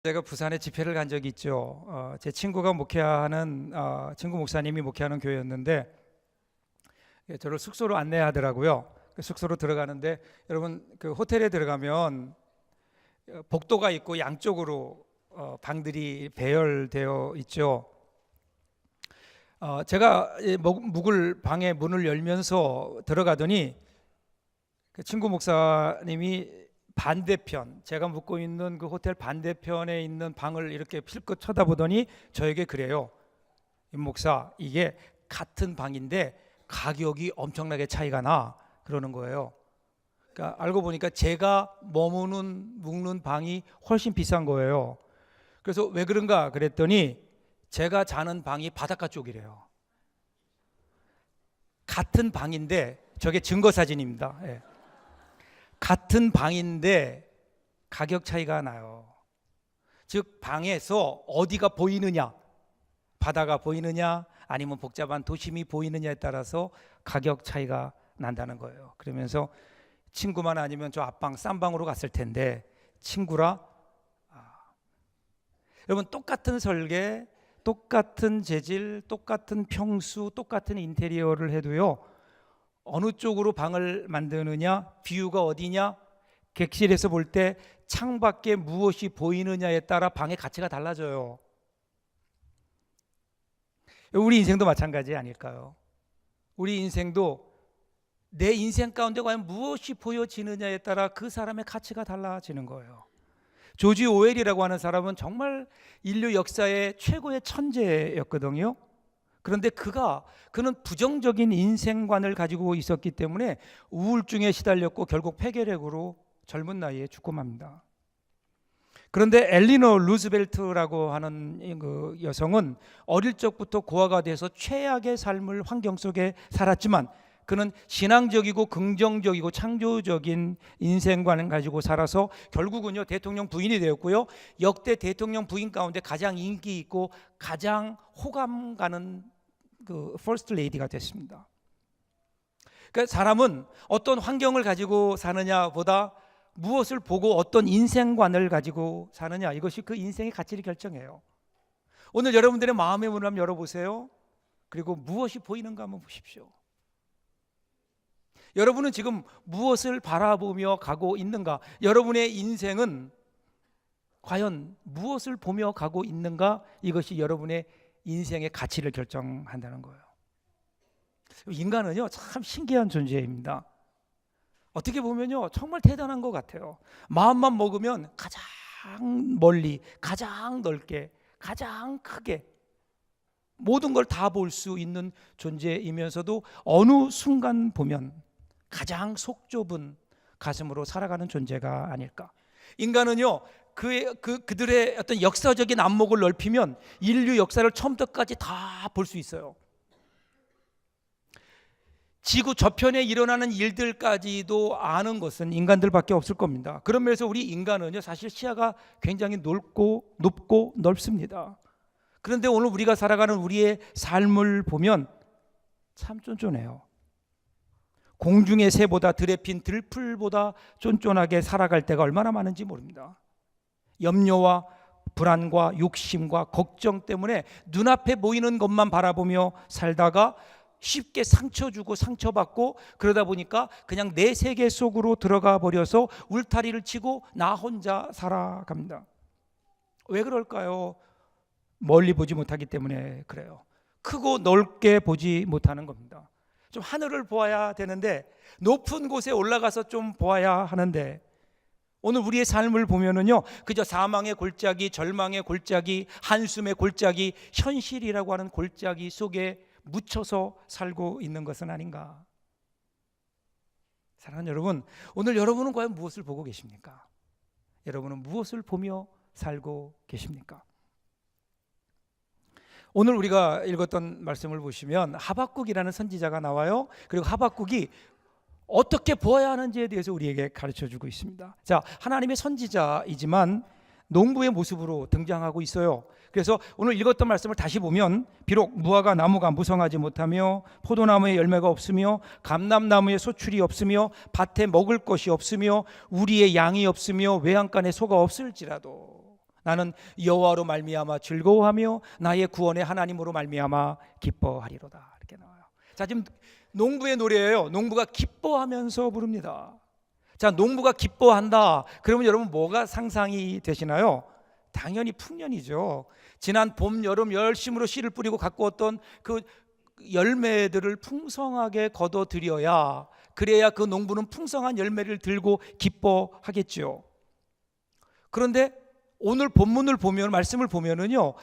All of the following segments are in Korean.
제가 부산에 집회를 간 적이 있죠. 제 친구가 목회하는 친구 목사님이 목회하는 교회였는데 저를 숙소로 안내하더라고요. 그 숙소로 들어가는데 여러분 그 호텔에 들어가면 복도가 있고 양쪽으로 방들이 배열되어 있죠. 제가 묵을 방의 문을 열면서 들어가더니 그 친구 목사님이 반대편, 제가 묵고 있는 그 호텔 반대편에 있는 방을 이렇게 필껏 쳐다보더니 저에게 그래요. 임 목사, 이게 같은 방인데 가격이 엄청나게 차이가 나. 그러는 거예요. 그러니까 알고 보니까 제가 묵는 방이 훨씬 비싼 거예요. 그래서 왜 그런가 그랬더니 제가 자는 방이 바닷가 쪽이래요. 같은 방인데, 저게 증거 사진입니다. 예. 같은 방인데 가격 차이가 나요. 즉 방에서 어디가 보이느냐, 바다가 보이느냐 아니면 복잡한 도심이 보이느냐에 따라서 가격 차이가 난다는 거예요. 그러면서 친구만 아니면 저 앞방 싼 방으로 갔을 텐데 친구라. 여러분 똑같은 설계, 똑같은 재질, 똑같은 평수, 똑같은 인테리어를 해도요, 어느 쪽으로 방을 만드느냐, 뷰가 어디냐, 객실에서 볼 때 창밖에 무엇이 보이느냐에 따라 방의 가치가 달라져요. 우리 인생도 마찬가지 아닐까요? 우리 인생도 내 인생 가운데 과연 무엇이 보여지느냐에 따라 그 사람의 가치가 달라지는 거예요. 조지 오웰이라고 하는 사람은 정말 인류 역사의 최고의 천재였거든요. 그런데 그는 부정적인 인생관을 가지고 있었기 때문에 우울증에 시달렸고 결국 폐결핵으로 젊은 나이에 죽고 맙니다. 그런데 엘리노 루즈벨트라고 하는 그 여성은 어릴 적부터 고아가 돼서 최악의 삶을 환경 속에 살았지만 그는 신앙적이고 긍정적이고 창조적인 인생관을 가지고 살아서 결국은요 대통령 부인이 되었고요, 역대 대통령 부인 가운데 가장 인기 있고 가장 호감 가는 그 퍼스트 레이디가 됐습니다. 그러니까 사람은 어떤 환경을 가지고 사느냐보다 무엇을 보고 어떤 인생관을 가지고 사느냐, 이것이 그 인생의 가치를 결정해요. 오늘 여러분들의 마음의 문을 한번 열어보세요. 그리고 무엇이 보이는가 한번 보십시오. 여러분은 지금 무엇을 바라보며 가고 있는가? 여러분의 인생은 과연 무엇을 보며 가고 있는가? 이것이 여러분의 인생의 가치를 결정한다는 거예요. 인간은요 참 신기한 존재입니다. 어떻게 보면요 정말 대단한 것 같아요. 마음만 먹으면 가장 멀리, 가장 넓게, 가장 크게 모든 걸 다 볼 수 있는 존재이면서도 어느 순간 보면 가장 속 좁은 가슴으로 살아가는 존재가 아닐까. 인간은요 그들의 어떤 역사적인 안목을 넓히면 인류 역사를 처음부터까지 다 볼 수 있어요. 지구 저편에 일어나는 일들까지도 아는 것은 인간들밖에 없을 겁니다. 그런 면에서 우리 인간은요 사실 시야가 굉장히 높고 넓습니다. 그런데 오늘 우리가 살아가는 우리의 삶을 보면 참 쫀쫀해요. 공중의 새보다 들에 핀 들풀보다 쫀쫀하게 살아갈 때가 얼마나 많은지 모릅니다. 염려와 불안과 욕심과 걱정 때문에 눈앞에 보이는 것만 바라보며 살다가 쉽게 상처 주고 상처받고 그러다 보니까 그냥 내 세계 속으로 들어가 버려서 울타리를 치고 나 혼자 살아갑니다. 왜 그럴까요? 멀리 보지 못하기 때문에 그래요. 크고 넓게 보지 못하는 겁니다. 좀 하늘을 보아야 되는데, 높은 곳에 올라가서 좀 보아야 하는데, 오늘 우리의 삶을 보면은요 그저 사망의 골짜기, 절망의 골짜기, 한숨의 골짜기, 현실이라고 하는 골짜기 속에 묻혀서 살고 있는 것은 아닌가. 사랑하는 여러분, 오늘 여러분은 과연 무엇을 보고 계십니까? 여러분은 무엇을 보며 살고 계십니까? 오늘 우리가 읽었던 말씀을 보시면 하박국이라는 선지자가 나와요. 그리고 하박국이 어떻게 보아야 하는지에 대해서 우리에게 가르쳐주고 있습니다. 자, 하나님의 선지자이지만 농부의 모습으로 등장하고 있어요. 그래서 오늘 읽었던 말씀을 다시 보면 비록 무화과 나무가 무성하지 못하며 포도나무에 열매가 없으며 감람나무에 소출이 없으며 밭에 먹을 것이 없으며 우리의 양이 없으며 외양간에 소가 없을지라도 나는 여호와로 말미암아 즐거워하며 나의 구원의 하나님으로 말미암아 기뻐하리로다. 이렇게 나와요. 자, 지금 농부의 노래예요. 농부가 기뻐하면서 부릅니다. 자, 농부가 기뻐한다. 그러면 여러분 뭐가 상상이 되시나요? 당연히 풍년이죠. 지난 봄, 여름 열심으로 씨를 뿌리고 갖고 왔던 그 열매들을 풍성하게 거둬들여야, 그래야 그 농부는 풍성한 열매를 들고 기뻐하겠죠. 그런데 오늘 본문을 보면, 말씀을 보면은요,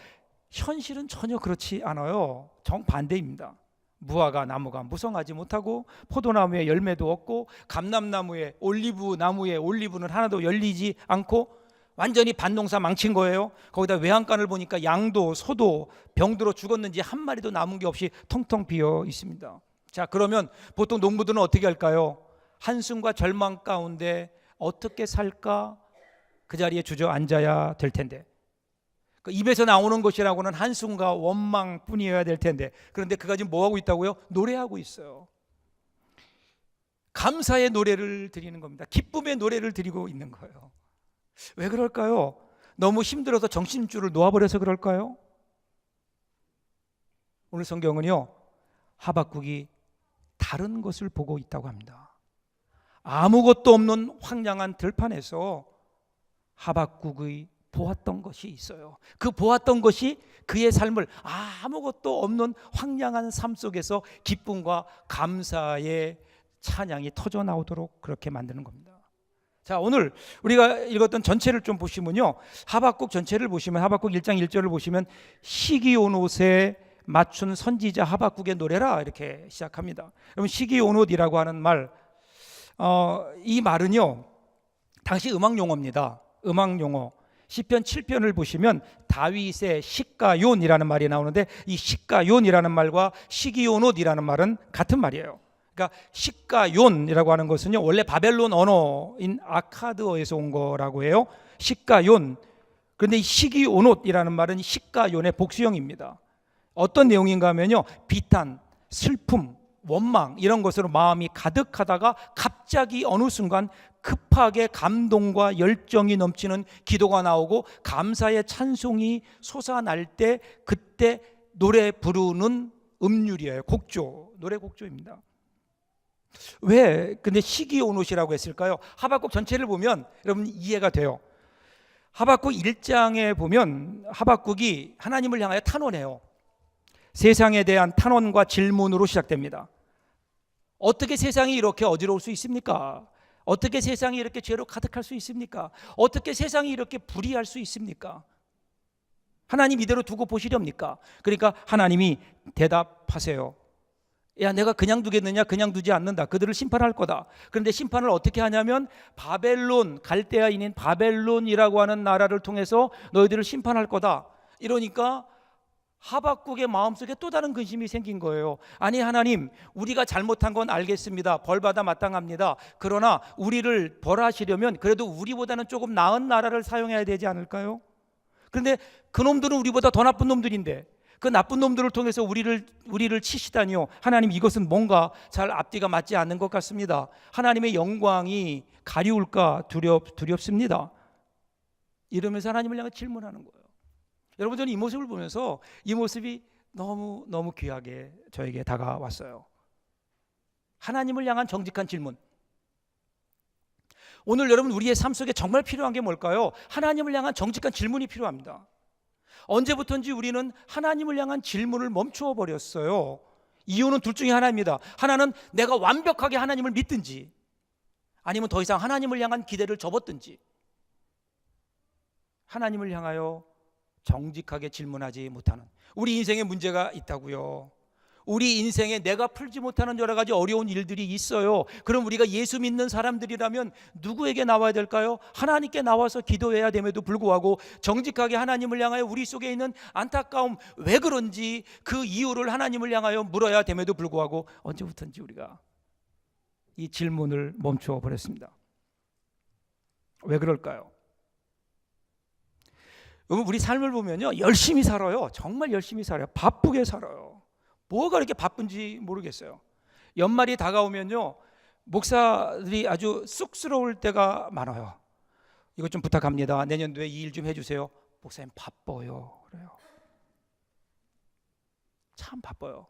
현실은 전혀 그렇지 않아요. 정반대입니다. 무화과 나무가 무성하지 못하고 포도나무에 열매도 없고 감람나무에 올리브 나무에 올리브는 하나도 열리지 않고 완전히 밭농사 망친 거예요. 거기다 외양간을 보니까 양도 소도 병들어 죽었는지 한 마리도 남은 게 없이 텅텅 비어 있습니다. 자, 그러면 보통 농부들은 어떻게 할까요? 한숨과 절망 가운데 어떻게 살까? 그 자리에 주저앉아야 될 텐데, 그 입에서 나오는 것이라고는 한숨과 원망뿐이어야 될 텐데, 그런데 그가 지금 뭐하고 있다고요? 노래하고 있어요. 감사의 노래를 드리는 겁니다. 기쁨의 노래를 드리고 있는 거예요. 왜 그럴까요? 너무 힘들어서 정신줄을 놓아버려서 그럴까요? 오늘 성경은요, 하박국이 다른 것을 보고 있다고 합니다. 아무것도 없는 황량한 들판에서 하박국의 보았던 것이 있어요. 그 보았던 것이 그의 삶을, 아무것도 없는 황량한 삶 속에서 기쁨과 감사의 찬양이 터져 나오도록 그렇게 만드는 겁니다. 자, 오늘 우리가 읽었던 전체를 좀 보시면요, 하박국 전체를 보시면, 하박국 1장 1절을 보시면 시기온옷에 맞춘 선지자 하박국의 노래라 이렇게 시작합니다. 그러면 시기온옷이라고 하는 말, 이 말은요 당시 음악 용어입니다. 음악 용어. 시편 7편을 보시면 다윗의 시가욘이라는 말이 나오는데, 이 시가욘이라는 말과 시기온옷이라는 말은 같은 말이에요. 그러니까 시가욘이라고 하는 것은요, 원래 바벨론 언어인 아카드어에서 온 거라고 해요. 시가욘. 그런데 이 시기온옷이라는 말은 시가욘의 복수형입니다. 어떤 내용인가 하면요, 비탄, 슬픔, 원망 이런 것으로 마음이 가득하다가 갑자기 어느 순간 급하게 감동과 열정이 넘치는 기도가 나오고 감사의 찬송이 솟아날 때, 그때 노래 부르는 음률이에요. 곡조, 노래 곡조입니다. 왜 근데 시기온옷이라고 했을까요? 하박국 전체를 보면 여러분 이해가 돼요. 하박국 1장에 보면 하박국이 하나님을 향하여 탄원해요. 세상에 대한 탄원과 질문으로 시작됩니다. 어떻게 세상이 이렇게 어지러울 수 있습니까? 어떻게 세상이 이렇게 죄로 가득할 수 있습니까? 어떻게 세상이 이렇게 불의할 수 있습니까? 하나님 이대로 두고 보시렵니까? 그러니까 하나님이 대답하세요. 야, 내가 그냥 두겠느냐? 그냥 두지 않는다. 그들을 심판할 거다. 그런데 심판을 어떻게 하냐면 바벨론, 갈대아인인 바벨론이라고 하는 나라를 통해서 너희들을 심판할 거다. 이러니까 하박국의 마음속에 또 다른 근심이 생긴 거예요. 아니 하나님, 우리가 잘못한 건 알겠습니다. 벌받아 마땅합니다. 그러나 우리를 벌하시려면 그래도 우리보다는 조금 나은 나라를 사용해야 되지 않을까요? 그런데 그놈들은 우리보다 더 나쁜 놈들인데 그 나쁜 놈들을 통해서 우리를 치시다니요. 하나님, 이것은 뭔가 잘 앞뒤가 맞지 않는 것 같습니다. 하나님의 영광이 가리울까 두렵습니다. 이러면서 하나님을 향해 질문하는 거예요. 여러분, 저는 이 모습을 보면서 이 모습이 너무 귀하게 저에게 다가왔어요. 하나님을 향한 정직한 질문. 오늘 여러분 우리의 삶 속에 정말 필요한 게 뭘까요? 하나님을 향한 정직한 질문이 필요합니다. 언제부턴지 우리는 하나님을 향한 질문을 멈추어 버렸어요. 이유는 둘 중에 하나입니다. 하나는 내가 완벽하게 하나님을 믿든지, 아니면 더 이상 하나님을 향한 기대를 접었든지. 하나님을 향하여 정직하게 질문하지 못하는, 우리 인생에 문제가 있다고요. 우리 인생에 내가 풀지 못하는 여러 가지 어려운 일들이 있어요. 그럼 우리가 예수 믿는 사람들이라면 누구에게 나와야 될까요? 하나님께 나와서 기도해야 됨에도 불구하고 정직하게 하나님을 향하여 우리 속에 있는 안타까움, 왜 그런지 그 이유를 하나님을 향하여 물어야 됨에도 불구하고 언제부턴지 우리가 이 질문을 멈추어 버렸습니다. 왜 그럴까요? 우리 삶을 보면요, 열심히 살아요. 정말 열심히 살아요. 바쁘게 살아요. 뭐가 이렇게 바쁜지 모르겠어요. 연말이 다가오면요, 목사들이 아주 쑥스러울 때가 많아요. 이것 좀 부탁합니다. 내년도에 이 일 좀 해주세요. 목사님 바빠요. 그래요. 참 바빠요.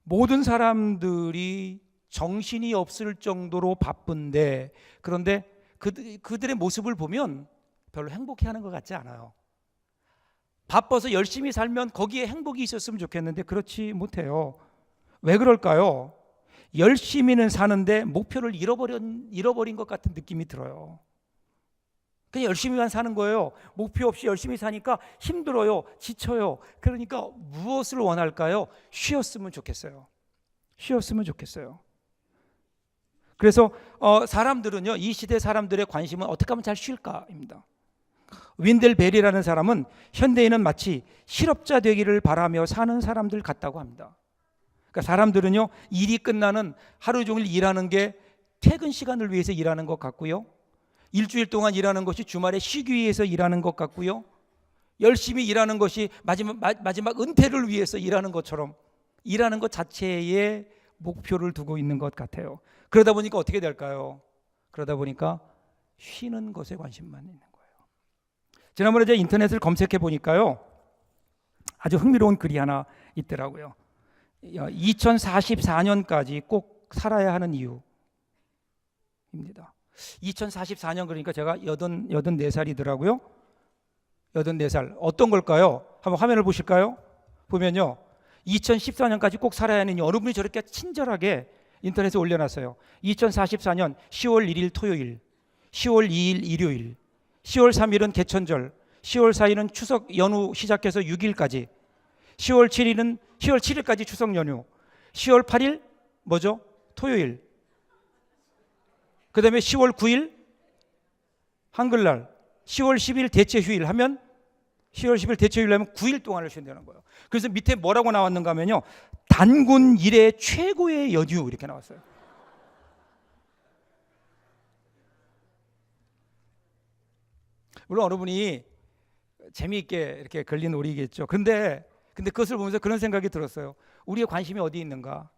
모든 사람들이 정신이 없을 정도로 바쁜데, 그런데 그들의 모습을 보면 별로 행복해하는 것 같지 않아요. 바빠서 열심히 살면 거기에 행복이 있었으면 좋겠는데 그렇지 못해요. 왜 그럴까요? 열심히는 사는데 목표를 잃어버린 것 같은 느낌이 들어요. 그냥 열심히만 사는 거예요. 목표 없이 열심히 사니까 힘들어요. 지쳐요. 그러니까 무엇을 원할까요? 쉬었으면 좋겠어요. 쉬었으면 좋겠어요. 그래서 사람들은요, 이 시대 사람들의 관심은 어떻게 하면 잘 쉴까입니다. 윈델 벨이라는 사람은 현대인은 마치 실업자 되기를 바라며 사는 사람들 같다고 합니다. 그러니까 사람들은요, 일이 끝나는 하루 종일 일하는 게 퇴근 시간을 위해서 일하는 것 같고요, 일주일 동안 일하는 것이 주말에 쉬기 위해서 일하는 것 같고요, 열심히 일하는 것이 마지막 은퇴를 위해서 일하는 것처럼 일하는 것 자체에 목표를 두고 있는 것 같아요. 그러다 보니까 어떻게 될까요? 그러다 보니까 쉬는 것에 관심만 있는 거예요. 지난번에 제가 인터넷을 검색해 보니까요, 아주 흥미로운 글이 하나 있더라고요. 2044년까지 꼭 살아야 하는 이유입니다. 2044년 그러니까 제가 84살이더라고요. 84살. 어떤 걸까요? 한번 화면을 보실까요? 보면요, 2014년까지 꼭 살아야 하는 이유, 어느 분이 저렇게 친절하게 인터넷에 올려놨어요. 2044년 10월 1일 토요일, 10월 2일 일요일, 10월 3일은 개천절, 10월 4일은 추석 연휴 시작해서 6일까지, 10월 7일까지 추석 연휴, 10월 8일 뭐죠? 토요일, 그 다음에 10월 9일 한글날, 10월 10일 대체 휴일 하면 10월 10일 대체 휴일 하면 9일 동안을 쉰다는 거예요. 그래서 밑에 뭐라고 나왔는가 하면요, 단군 이래 최고의 연휴 이렇게 나왔어요. 물론 어느 분이 재미있게 이렇게 걸린 놀이겠죠. 근데 그것을 보면서 그런 생각이 들었어요. 우리의 관심이 어디 있는가?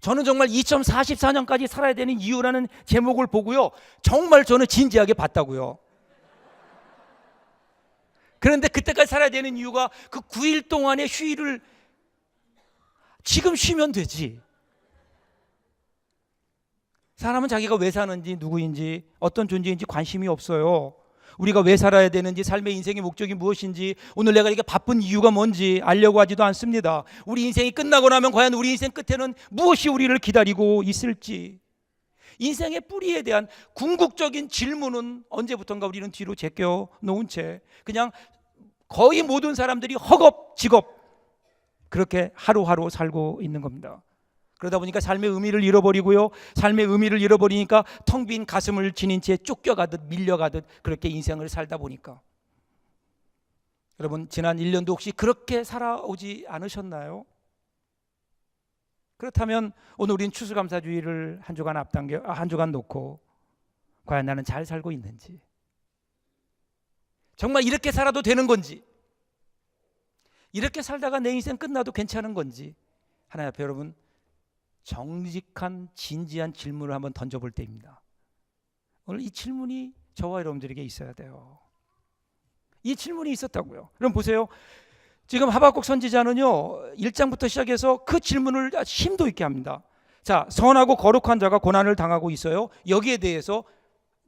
저는 정말 2044년까지 살아야 되는 이유라는 제목을 보고요, 정말 저는 진지하게 봤다고요. 그런데 그때까지 살아야 되는 이유가 그 9일 동안의 휴일을 지금 쉬면 되지. 사람은 자기가 왜 사는지, 누구인지, 어떤 존재인지 관심이 없어요. 우리가 왜 살아야 되는지, 삶의 인생의 목적이 무엇인지, 오늘 내가 이렇게 바쁜 이유가 뭔지 알려고 하지도 않습니다. 우리 인생이 끝나고 나면 과연 우리 인생 끝에는 무엇이 우리를 기다리고 있을지, 인생의 뿌리에 대한 궁극적인 질문은 언제부턴가 우리는 뒤로 제껴 놓은 채 그냥 거의 모든 사람들이 허겁지겁 그렇게 하루하루 살고 있는 겁니다. 그러다 보니까 삶의 의미를 잃어버리고요, 삶의 의미를 잃어버리니까 텅 빈 가슴을 지닌 채 쫓겨가듯 밀려가듯 그렇게 인생을 살다 보니까, 여러분 지난 1년도 혹시 그렇게 살아오지 않으셨나요? 그렇다면 오늘 우린 추수감사주의를 한 주간 놓고 과연 나는 잘 살고 있는지, 정말 이렇게 살아도 되는 건지, 이렇게 살다가 내 인생 끝나도 괜찮은 건지, 하나님 앞에 여러분 정직한 진지한 질문을 한번 던져볼 때입니다. 오늘 이 질문이 저와 여러분들에게 있어야 돼요. 이 질문이 있었다고요. 여러분 보세요. 지금 하박국 선지자는요, 1장부터 시작해서 그 질문을 심도 있게 합니다. 자, 선하고 거룩한 자가 고난을 당하고 있어요. 여기에 대해서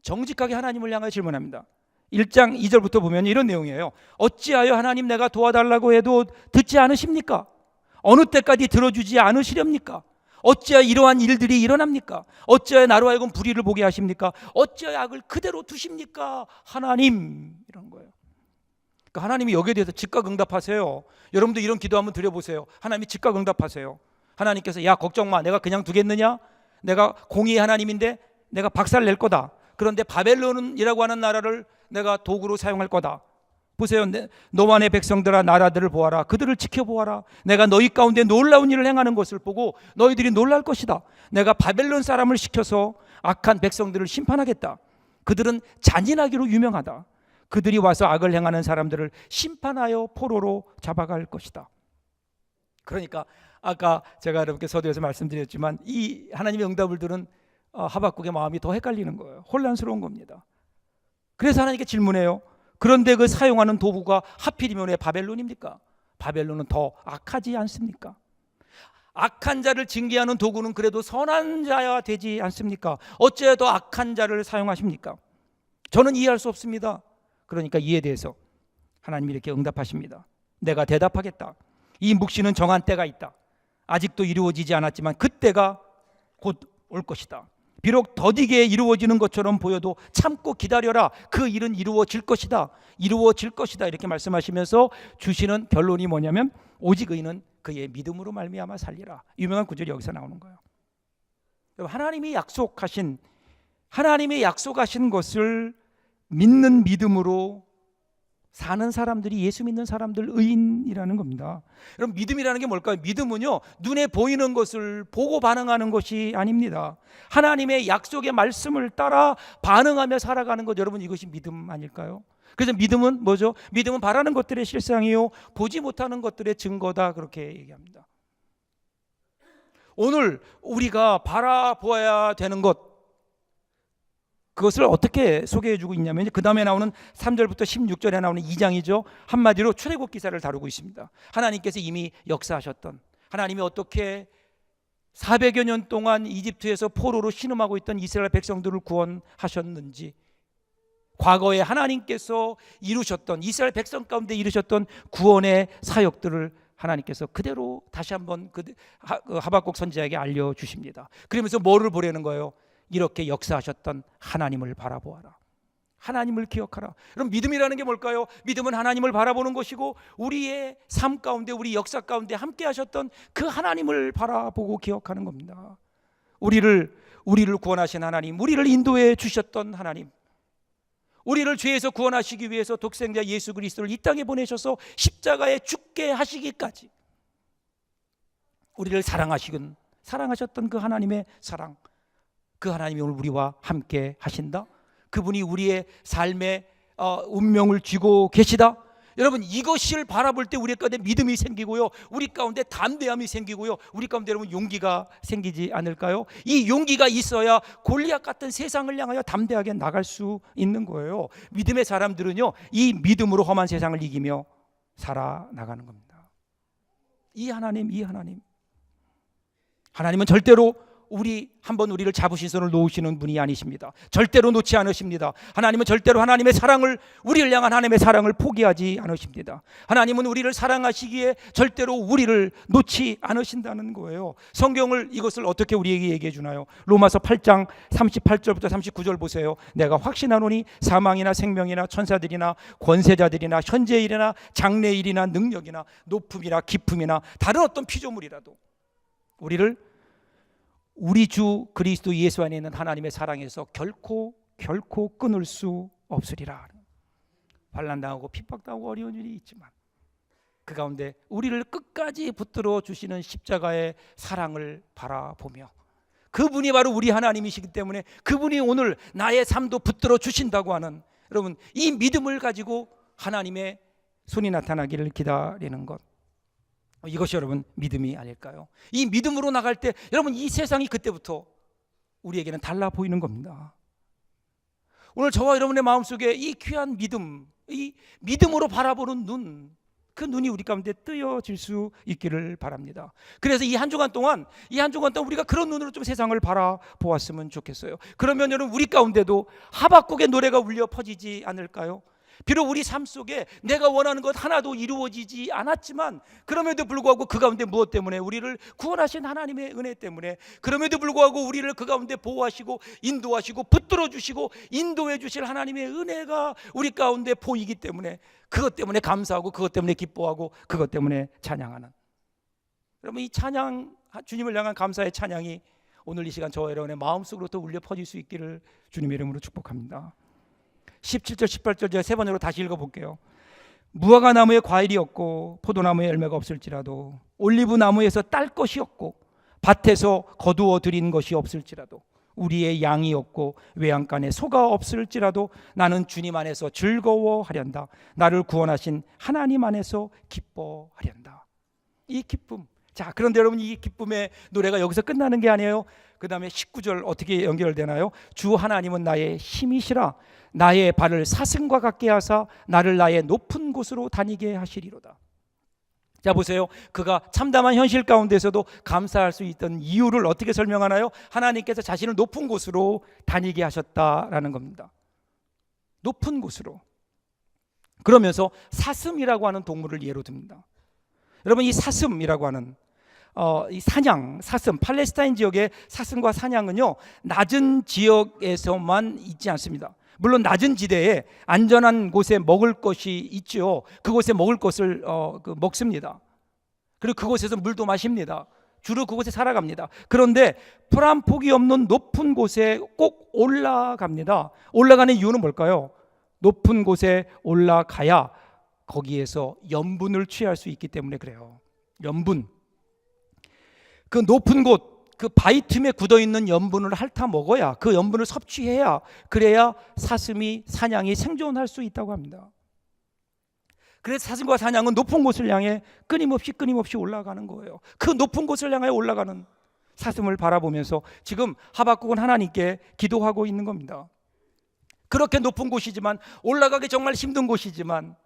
정직하게 하나님을 향하여 질문합니다. 1장 2절부터 보면 이런 내용이에요. 어찌하여 하나님 내가 도와달라고 해도 듣지 않으십니까? 어느 때까지 들어주지 않으시렵니까? 어찌하여 이러한 일들이 일어납니까? 어찌하여 나로 하여금 불의를 보게 하십니까? 어찌하여 악을 그대로 두십니까? 하나님, 이런 거예요. 그러니까 하나님이 여기에 대해서 즉각 응답하세요. 여러분도 이런 기도 한번 드려보세요. 하나님이 즉각 응답하세요. 하나님께서 야 걱정 마, 내가 그냥 두겠느냐? 내가 공의의 하나님인데 내가 박살 낼 거다. 그런데 바벨론이라고 하는 나라를 내가 도구로 사용할 거다. 보세요. 너와 내 백성들아, 나라들을 보아라. 그들을 지켜보아라. 내가 너희 가운데 놀라운 일을 행하는 것을 보고 너희들이 놀랄 것이다. 내가 바벨론 사람을 시켜서 악한 백성들을 심판하겠다. 그들은 잔인하기로 유명하다. 그들이 와서 악을 행하는 사람들을 심판하여 포로로 잡아갈 것이다. 그러니까 아까 제가 여러분께 서두에서 말씀드렸지만 이 하나님의 응답을 들은 하박국의 마음이 더 헷갈리는 거예요. 혼란스러운 겁니다. 그래서 하나님께 질문해요. 그런데 그 사용하는 도구가 하필이면 왜 바벨론입니까? 바벨론은 더 악하지 않습니까? 악한 자를 징계하는 도구는 그래도 선한 자야 되지 않습니까? 어째 더 악한 자를 사용하십니까? 저는 이해할 수 없습니다. 그러니까 이에 대해서 하나님이 이렇게 응답하십니다. 내가 대답하겠다. 이 묵시는 정한 때가 있다. 아직도 이루어지지 않았지만 그때가 곧 올 것이다. 비록 더디게 이루어지는 것처럼 보여도 참고 기다려라. 그 일은 이루어질 것이다. 이루어질 것이다. 이렇게 말씀하시면서 주시는 결론이 뭐냐면 오직 의인은 그의 믿음으로 말미암아 살리라. 유명한 구절이 여기서 나오는 거예요. 하나님이 약속하신 것을 믿는 믿음으로 사는 사람들이 예수 믿는 사람들 의인이라는 겁니다. 여러분, 믿음이라는 게 뭘까요? 믿음은요, 눈에 보이는 것을 보고 반응하는 것이 아닙니다. 하나님의 약속의 말씀을 따라 반응하며 살아가는 것, 여러분, 이것이 믿음 아닐까요? 그래서 믿음은 뭐죠? 믿음은 바라는 것들의 실상이요 보지 못하는 것들의 증거다, 그렇게 얘기합니다. 오늘 우리가 바라보아야 되는 것, 그것을 어떻게 소개해주고 있냐면 그 다음에 나오는 3절부터 16절에 나오는 2장이죠. 한마디로 출애굽 기사를 다루고 있습니다. 하나님께서 이미 역사하셨던, 하나님이 어떻게 400여 년 동안 이집트에서 포로로 신음하고 있던 이스라엘 백성들을 구원하셨는지, 과거에 하나님께서 이루셨던, 이스라엘 백성 가운데 이루셨던 구원의 사역들을 하나님께서 그대로 다시 한번 하박국 선지자에게 알려주십니다. 그러면서 뭐를 보려는 거예요? 이렇게 역사하셨던 하나님을 바라보아라. 하나님을 기억하라. 그럼 믿음이라는 게 뭘까요? 믿음은 하나님을 바라보는 것이고 우리의 삶 가운데, 우리 역사 가운데 함께 하셨던 그 하나님을 바라보고 기억하는 겁니다. 우리를 구원하신 하나님, 우리를 인도해 주셨던 하나님, 우리를 죄에서 구원하시기 위해서 독생자 예수 그리스도를 이 땅에 보내셔서 십자가에 죽게 하시기까지 우리를 사랑하셨던 그 하나님의 사랑, 그 하나님이 오늘 우리와 함께 하신다. 그분이 우리의 삶의 운명을 쥐고 계시다. 여러분, 이것을 바라볼 때 우리 가운데 믿음이 생기고요, 우리 가운데 담대함이 생기고요, 우리 가운데 여러분 용기가 생기지 않을까요? 이 용기가 있어야 골리앗 같은 세상을 향하여 담대하게 나갈 수 있는 거예요. 믿음의 사람들은요, 이 믿음으로 험한 세상을 이기며 살아나가는 겁니다. 이 하나님은 절대로 우리를 잡으신 손을 놓으시는 분이 아니십니다. 절대로 놓지 않으십니다. 하나님은 절대로 하나님의 사랑을, 우리를 향한 하나님의 사랑을 포기하지 않으십니다. 하나님은 우리를 사랑하시기에 절대로 우리를 놓지 않으신다는 거예요. 성경을 이것을 어떻게 우리에게 얘기해 주나요? 로마서 8장 38절부터 39절 보세요. 내가 확신하노니 사망이나 생명이나 천사들이나 권세자들이나 현재일이나 장래일이나 능력이나 높음이나 깊음이나 다른 어떤 피조물이라도 우리를 우리 주 그리스도 예수 안에 있는 하나님의 사랑에서 결코 끊을 수 없으리라. 환난당하고 핍박당하고 어려운 일이 있지만 그 가운데 우리를 끝까지 붙들어 주시는 십자가의 사랑을 바라보며, 그분이 바로 우리 하나님이시기 때문에 그분이 오늘 나의 삶도 붙들어 주신다고 하는, 여러분, 이 믿음을 가지고 하나님의 손이 나타나기를 기다리는 것, 이것이 여러분 믿음이 아닐까요? 이 믿음으로 나갈 때 여러분, 이 세상이 그때부터 우리에게는 달라 보이는 겁니다. 오늘 저와 여러분의 마음속에 이 귀한 믿음, 이 믿음으로 바라보는 눈, 그 눈이 우리 가운데 뜨여질 수 있기를 바랍니다. 그래서 이 한 주간 동안 우리가 그런 눈으로 좀 세상을 바라보았으면 좋겠어요. 그러면 여러분, 우리 가운데도 하박국의 노래가 울려 퍼지지 않을까요? 비록 우리 삶 속에 내가 원하는 것 하나도 이루어지지 않았지만, 그럼에도 불구하고 그 가운데 무엇 때문에? 우리를 구원하신 하나님의 은혜 때문에, 그럼에도 불구하고 우리를 그 가운데 보호하시고 인도하시고 붙들어 주시고 인도해 주실 하나님의 은혜가 우리 가운데 보이기 때문에, 그것 때문에 감사하고, 그것 때문에 기뻐하고, 그것 때문에 찬양하는, 여러분, 이 찬양, 주님을 향한 감사의 찬양이 오늘 이 시간 저와 여러분의 마음속으로부터 울려 퍼질 수 있기를 주님의 이름으로 축복합니다. 17절 18절 제가 세 번으로 다시 읽어볼게요. 무화과 나무에 과일이 없고 포도나무에 열매가 없을지라도, 올리브 나무에서 딸 것이 없고 밭에서 거두어 들인 것이 없을지라도, 우리의 양이 없고 외양간에 소가 없을지라도 나는 주님 안에서 즐거워하련다. 나를 구원하신 하나님 안에서 기뻐하련다. 이 기쁨, 자, 그런데 여러분, 이 기쁨의 노래가 여기서 끝나는 게 아니에요. 그 다음에 19절 어떻게 연결되나요? 주 하나님은 나의 힘이시라. 나의 발을 사슴과 같게 하사 나를 나의 높은 곳으로 다니게 하시리로다. 자, 보세요. 그가 참담한 현실 가운데서도 감사할 수 있던 이유를 어떻게 설명하나요? 하나님께서 자신을 높은 곳으로 다니게 하셨다라는 겁니다. 높은 곳으로. 그러면서 사슴이라고 하는 동물을 예로 듭니다. 여러분, 이 사슴이라고 하는 이 사냥, 사슴, 팔레스타인 지역의 사슴과 사냥은요, 낮은 지역에서만 있지 않습니다. 물론 낮은 지대에 안전한 곳에 먹을 것이 있죠. 그곳에 먹을 것을 먹습니다. 그리고 그곳에서 물도 마십니다. 주로 그곳에 살아갑니다. 그런데 풀 한 폭이 없는 높은 곳에 꼭 올라갑니다. 올라가는 이유는 뭘까요? 높은 곳에 올라가야 거기에서 염분을 취할 수 있기 때문에 그래요. 염분. 그 높은 곳, 그 바위 틈에 굳어있는 염분을 핥아 먹어야, 그 염분을 섭취해야, 그래야 사슴이, 사냥이 생존할 수 있다고 합니다. 그래서 사슴과 사냥은 높은 곳을 향해 끊임없이 올라가는 거예요. 그 높은 곳을 향해 올라가는 사슴을 바라보면서 지금 하박국은 하나님께 기도하고 있는 겁니다. 그렇게 높은 곳이지만, 올라가기 정말 힘든 곳이지만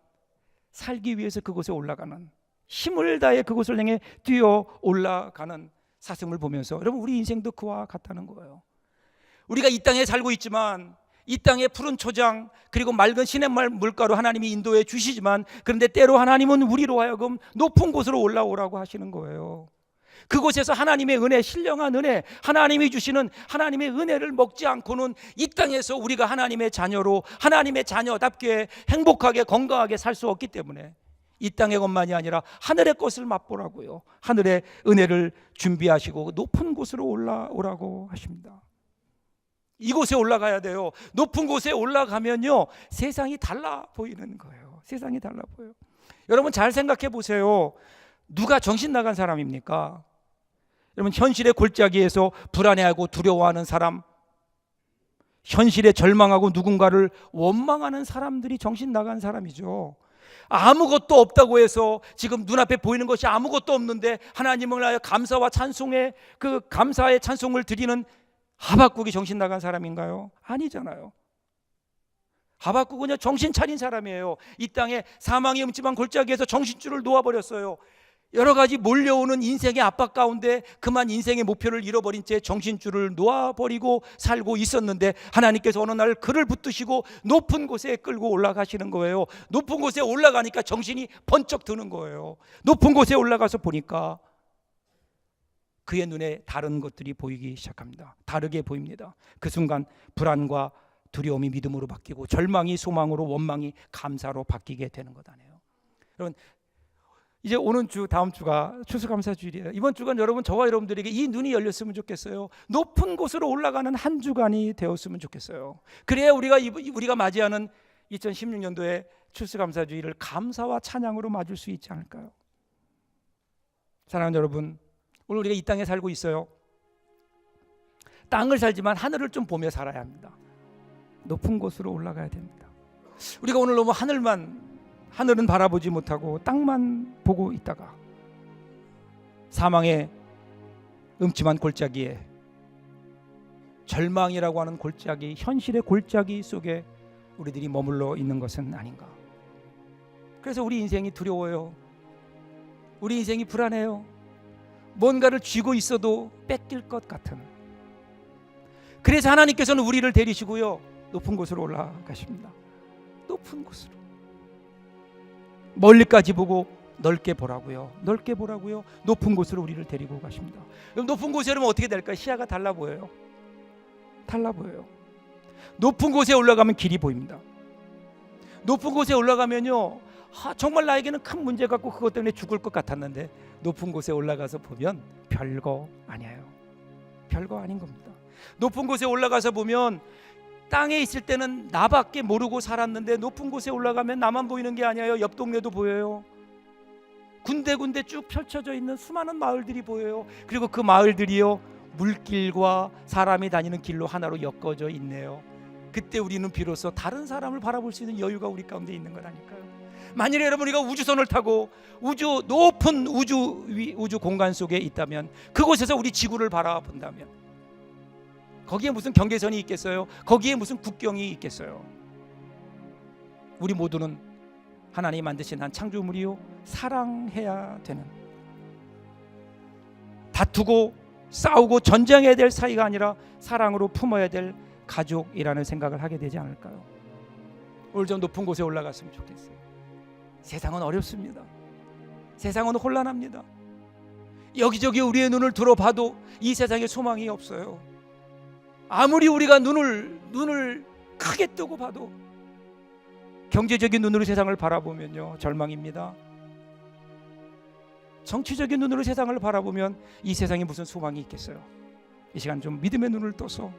살기 위해서 그곳에 올라가는, 힘을 다해 그곳을 향해 뛰어 올라가는 사슴을 보면서, 여러분, 우리 인생도 그와 같다는 거예요. 우리가 이 땅에 살고 있지만, 이 땅의 푸른 초장 그리고 맑은 시냇물 물가로 하나님이 인도해 주시지만, 그런데 때로 하나님은 우리로 하여금 높은 곳으로 올라오라고 하시는 거예요. 그곳에서 하나님의 은혜, 신령한 은혜, 하나님이 주시는 하나님의 은혜를 먹지 않고는 이 땅에서 우리가 하나님의 자녀로, 하나님의 자녀답게 행복하게 건강하게 살 수 없기 때문에 이 땅의 것만이 아니라 하늘의 것을 맛보라고요. 하늘의 은혜를 준비하시고 높은 곳으로 올라오라고 하십니다. 이곳에 올라가야 돼요. 높은 곳에 올라가면요, 세상이 달라 보이는 거예요. 세상이 달라 보여요. 여러분, 잘 생각해 보세요. 누가 정신 나간 사람입니까? 여러분, 현실의 골짜기에서 불안해하고 두려워하는 사람, 현실에 절망하고 누군가를 원망하는 사람들이 정신 나간 사람이죠. 아무것도 없다고 해서 지금 눈앞에 보이는 것이 아무것도 없는데 하나님을 하여 감사와 찬송의 그 감사의 찬송을 드리는 하박국이 정신 나간 사람인가요? 아니잖아요. 하박국은요, 정신 차린 사람이에요. 이 땅에 사망의 음침한 골짜기에서 정신줄을 놓아버렸어요. 여러 가지 몰려오는 인생의 압박 가운데 그만 인생의 목표를 잃어버린 채 정신줄을 놓아버리고 살고 있었는데, 하나님께서 어느 날 그를 붙드시고 높은 곳에 끌고 올라가시는 거예요. 높은 곳에 올라가니까 정신이 번쩍 드는 거예요. 높은 곳에 올라가서 보니까 그의 눈에 다른 것들이 보이기 시작합니다. 다르게 보입니다. 그 순간 불안과 두려움이 믿음으로 바뀌고, 절망이 소망으로, 원망이 감사로 바뀌게 되는 것 아니에요. 여러분, 이제 오는 주, 다음 주가 추수감사주일이에요. 이번 주간 여러분, 저와 여러분들에게 이 눈이 열렸으면 좋겠어요. 높은 곳으로 올라가는 한 주간이 되었으면 좋겠어요. 그래야 우리가 맞이하는 2016년도에 추수감사주일을 감사와 찬양으로 맞을 수 있지 않을까요? 사랑하는 여러분, 오늘 우리가 이 땅에 살고 있어요. 땅을 살지만 하늘을 좀 보며 살아야 합니다. 높은 곳으로 올라가야 됩니다. 우리가 오늘 너무 하늘은 바라보지 못하고 땅만 보고 있다가 사망의 음침한 골짜기에, 절망이라고 하는 골짜기, 현실의 골짜기 속에 우리들이 머물러 있는 것은 아닌가. 그래서 우리 인생이 두려워요. 우리 인생이 불안해요. 뭔가를 쥐고 있어도 뺏길 것 같은. 그래서 하나님께서는 우리를 데리시고요, 높은 곳으로 올라가십니다. 높은 곳으로, 멀리까지 보고 넓게 보라고요. 넓게 보라고요. 높은 곳으로 우리를 데리고 가십니다. 그럼 높은 곳에 오르면 어떻게 될까요? 시야가 달라 보여요. 달라 보여요. 높은 곳에 올라가면 길이 보입니다. 높은 곳에 올라가면요, 정말 나에게는 큰 문제 갖고 그것 때문에 죽을 것 같았는데 높은 곳에 올라가서 보면 별거 아니에요. 별거 아닌 겁니다. 높은 곳에 올라가서 보면 땅에 있을 때는 나밖에 모르고 살았는데 높은 곳에 올라가면 나만 보이는 게 아니에요. 옆 동네도 보여요. 군데군데 쭉 펼쳐져 있는 수많은 마을들이 보여요. 그리고 그 마을들이요, 물길과 사람이 다니는 길로 하나로 엮어져 있네요. 그때 우리는 비로소 다른 사람을 바라볼 수 있는 여유가 우리 가운데 있는 것 아닐까요? 만일에 여러분 우리가 우주선을 타고 높은 우주 공간 속에 있다면, 그곳에서 우리 지구를 바라본다면 거기에 무슨 경계선이 있겠어요? 거기에 무슨 국경이 있겠어요? 우리 모두는 하나님이 만드신 한 창조물이요, 사랑해야 되는, 다투고 싸우고 전쟁해야 될 사이가 아니라 사랑으로 품어야 될 가족이라는 생각을 하게 되지 않을까요? 오늘 좀 높은 곳에 올라갔으면 좋겠어요. 세상은 어렵습니다. 세상은 혼란합니다. 여기저기 우리의 눈을 들어봐도 이 세상에 소망이 없어요. 아무리 우리가 눈을 크게 뜨고 봐도 경제적인 눈으로 세상을 바라보면요, 절망입니다. 정치적인 눈으로 세상을 바라보면 이 세상에 무슨 소망이 있겠어요? 이 시간 좀 믿음의 눈을 떠서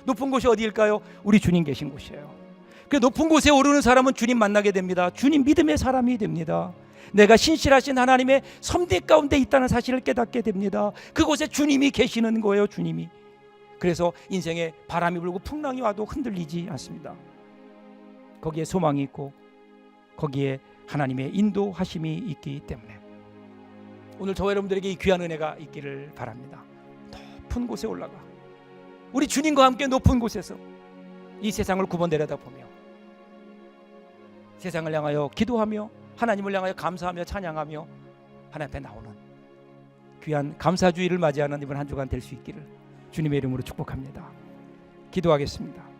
높은 곳이 어디일까요? 우리 주님 계신 곳이에요. 그 높은 곳에 오르는 사람은 주님 만나게 됩니다. 주님 믿음의 사람이 됩니다. 내가 신실하신 하나님의 섭리 가운데 있다는 사실을 깨닫게 됩니다. 그곳에 주님이 계시는 거예요. 주님이. 그래서 인생에 바람이 불고 풍랑이 와도 흔들리지 않습니다. 거기에 소망이 있고 거기에 하나님의 인도하심이 있기 때문에 오늘 저와 여러분들에게 이 귀한 은혜가 있기를 바랍니다. 높은 곳에 올라가 우리 주님과 함께 높은 곳에서 이 세상을 굽어 내려다보며 세상을 향하여 기도하며 하나님을 향하여 감사하며 찬양하며 하나님 앞에 나오는 귀한 감사주의를 맞이하는 이번 한 주간 될 수 있기를 주님의 이름으로 축복합니다. 기도하겠습니다.